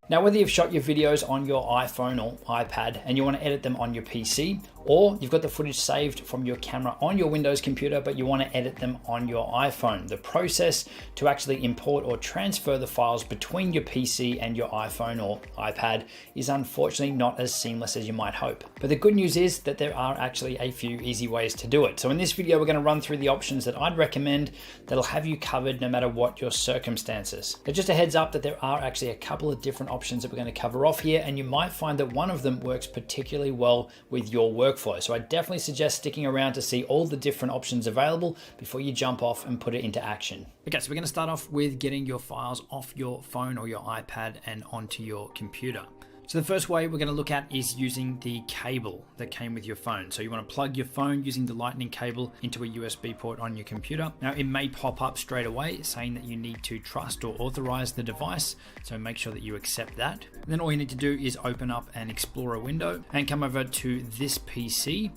Now, whether you've shot your videos on your iPhone or iPad and you want to edit them on your PC, or you've got the footage saved from your camera on your Windows computer, but you want to edit them on your iPhone, the process to actually import or transfer the files between your PC and your iPhone or iPad is unfortunately not as seamless as you might hope. But the good news is that there are actually a few easy ways to do it. So in this video, we're going to run through the options that I'd recommend that'll have you covered no matter what your circumstances. Now, just a heads up that there are actually a couple of different options that we're going to cover off here, and you might find that one of them works particularly well with your workflow. So I definitely suggest sticking around to see all the different options available before you jump off and put it into action. Okay, so we're going to start off with getting your files off your phone or your iPad and onto your computer. So the first way we're going to look at is using the cable that came with your phone. So you want to plug your phone using the lightning cable into a USB port on your computer. Now it may pop up straight away saying that you need to trust or authorize the device. So make sure that you accept that. And then all you need to do is open up an Explorer window and come over to this PC.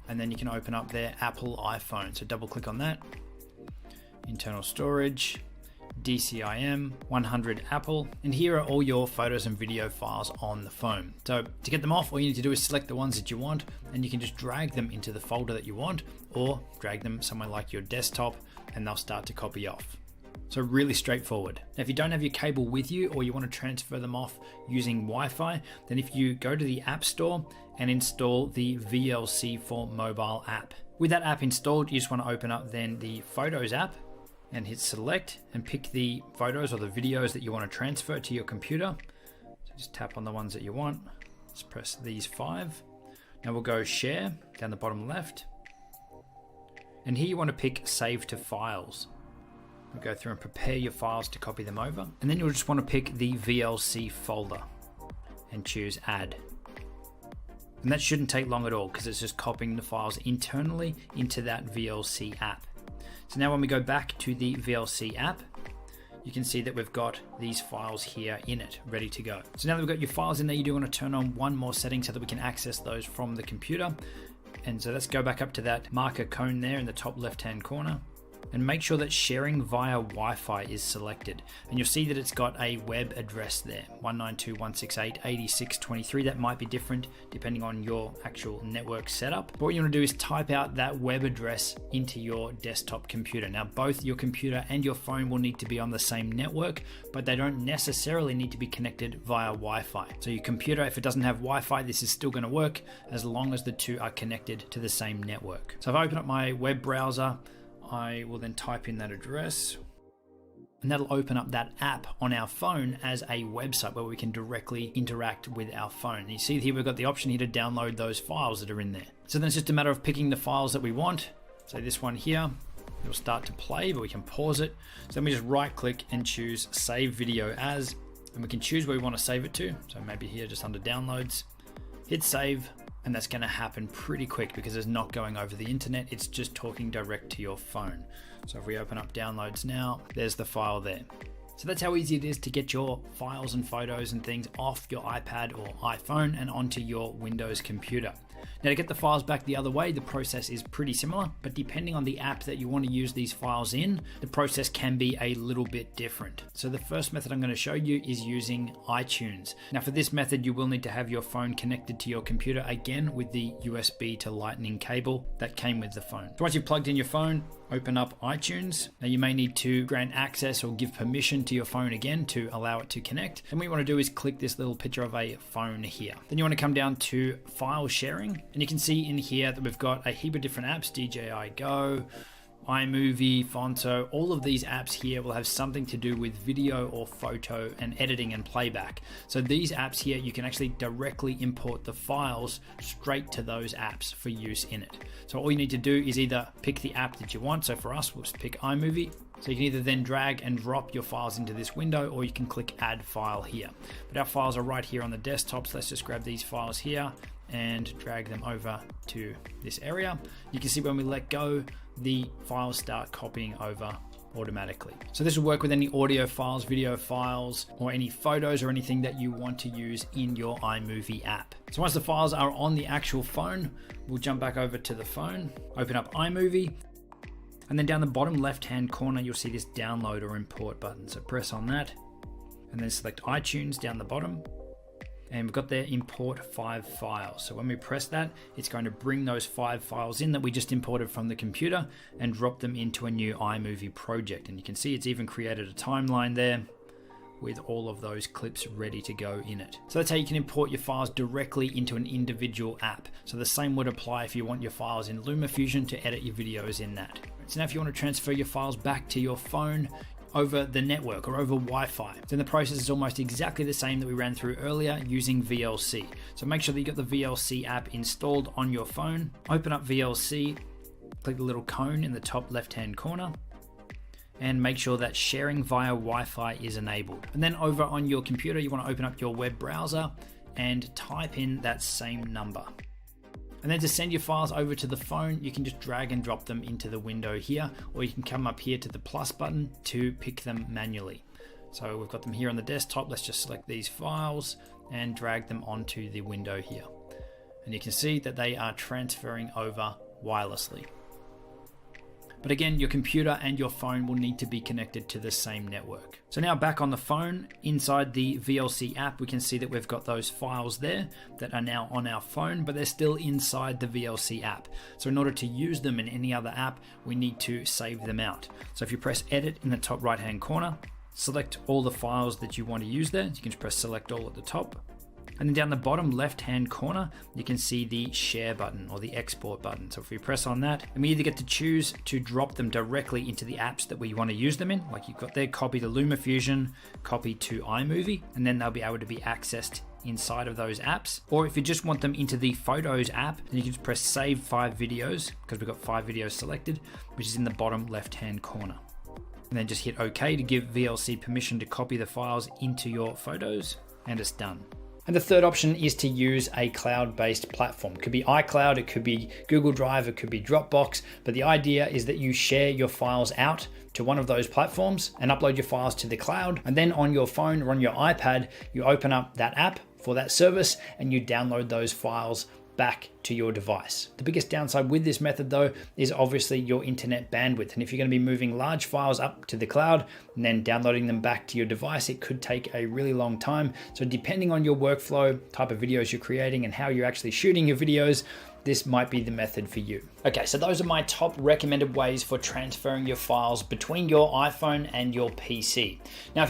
And then you can open up their Apple iPhone. So double click on that. Internal storage. DCIM 100 Apple, and here are all your photos and video files on the phone. So to get them off, all you need to do is select the ones that you want, and you can just drag them into the folder that you want, or drag them somewhere like your desktop and they'll start to copy off. So really straightforward. Now, if you don't have your cable with you or you want to transfer them off using Wi-Fi, then if you go to the App Store and install the VLC for Mobile app. With that app installed, you just want to open up then the Photos app and hit select and pick the photos or the videos that you want to transfer to your computer. So just tap on the ones that you want. Just press these 5. Now we'll go share down the bottom left. And here you want to pick save to files. We'll go through and prepare your files to copy them over. And then you'll just want to pick the VLC folder and choose add. And that shouldn't take long at all because it's just copying the files internally into that VLC app. So now when we go back to the VLC app, you can see that we've got these files here in it, ready to go. So now that we've got your files in there, you do want to turn on one more setting so that we can access those from the computer. And so let's go back up to that marker cone there in the top left-hand corner. And make sure that sharing via Wi-Fi is selected. And you'll see that it's got a web address there, 192.168.86.23. That might be different depending on your actual network setup. But what you want to do is type out that web address into your desktop computer. Now, both your computer and your phone will need to be on the same network, but they don't necessarily need to be connected via Wi-Fi. So your computer, if it doesn't have Wi-Fi, this is still going to work as long as the two are connected to the same network. So if I open up my web browser, I will then type in that address, and that'll open up that app on our phone as a website where we can directly interact with our phone. And you see here we've got the option here to download those files that are in there. So then it's just a matter of picking the files that we want. So this one here, it'll start to play, but we can pause it. So then we just right click and choose save video as, and we can choose where we want to save it to. So maybe here just under downloads, hit save. And that's going to happen pretty quick because it's not going over the internet. It's just talking direct to your phone. So if we open up downloads now, there's the file there. So that's how easy it is to get your files and photos and things off your iPad or iPhone and onto your Windows computer. Now, to get the files back the other way, the process is pretty similar, but depending on the app that you want to use these files in, the process can be a little bit different. So the first method I'm going to show you is using iTunes. Now, for this method, you will need to have your phone connected to your computer again with the USB to Lightning cable that came with the phone. So once you've plugged in your phone, open up iTunes. Now you may need to grant access or give permission to your phone again to allow it to connect. And what you want to do is click this little picture of a phone here. Then you want to come down to file sharing. And you can see in here that we've got a heap of different apps, DJI Go, iMovie, Fonto. All of these apps here will have something to do with video or photo and editing and playback. So these apps here, you can actually directly import the files straight to those apps for use in it. So all you need to do is either pick the app that you want. So for us, we'll just pick iMovie. So you can either then drag and drop your files into this window, or you can click add file here. But our files are right here on the desktop. So let's just grab these files here and drag them over to this area. You can see when we let go, the files start copying over automatically. So this will work with any audio files, video files, or any photos or anything that you want to use in your iMovie app. So once the files are on the actual phone, we'll jump back over to the phone, open up iMovie, and then down the bottom left-hand corner, you'll see this download or import button. So press on that, and then select iTunes down the bottom. And we've got there import 5 files. So when we press that, it's going to bring those 5 files in that we just imported from the computer and drop them into a new iMovie project. And you can see it's even created a timeline there with all of those clips ready to go in it. So that's how you can import your files directly into an individual app. So the same would apply if you want your files in LumaFusion to edit your videos in that. So now if you want to transfer your files back to your phone over the network or over Wi-Fi, then the process is almost exactly the same that we ran through earlier using VLC. So make sure that you got the VLC app installed on your phone. Open up VLC, click the little cone in the top left-hand corner, and make sure that sharing via Wi-Fi is enabled. And then over on your computer, you want to open up your web browser and type in that same number. And then to send your files over to the phone, you can just drag and drop them into the window here, or you can come up here to the plus button to pick them manually. So we've got them here on the desktop. Let's just select these files and drag them onto the window here. And you can see that they are transferring over wirelessly. But again, your computer and your phone will need to be connected to the same network. So now back on the phone, inside the VLC app, we can see that we've got those files there that are now on our phone, but they're still inside the VLC app. So in order to use them in any other app, we need to save them out. So if you press edit in the top right-hand corner, select all the files that you want to use there. You can just press select all at the top. And then down the bottom left-hand corner, you can see the share button or the export button. So if we press on that, and we either get to choose to drop them directly into the apps that we want to use them in, like you've got there, copy to LumaFusion, copy to iMovie, and then they'll be able to be accessed inside of those apps. Or if you just want them into the Photos app, then you can just press Save 5 videos, because we've got 5 videos selected, which is in the bottom left-hand corner. And then just hit OK to give VLC permission to copy the files into your photos, and it's done. And the third option is to use a cloud-based platform. It could be iCloud, it could be Google Drive, it could be Dropbox, but the idea is that you share your files out to one of those platforms and upload your files to the cloud. And then on your phone or on your iPad, you open up that app for that service and you download those files back to your device. The biggest downside with this method though is obviously your internet bandwidth. And if you're going to be moving large files up to the cloud and then downloading them back to your device, it could take a really long time. So depending on your workflow, type of videos you're creating and how you're actually shooting your videos, this might be the method for you. Okay, so those are my top recommended ways for transferring your files between your iPhone and your PC. Now,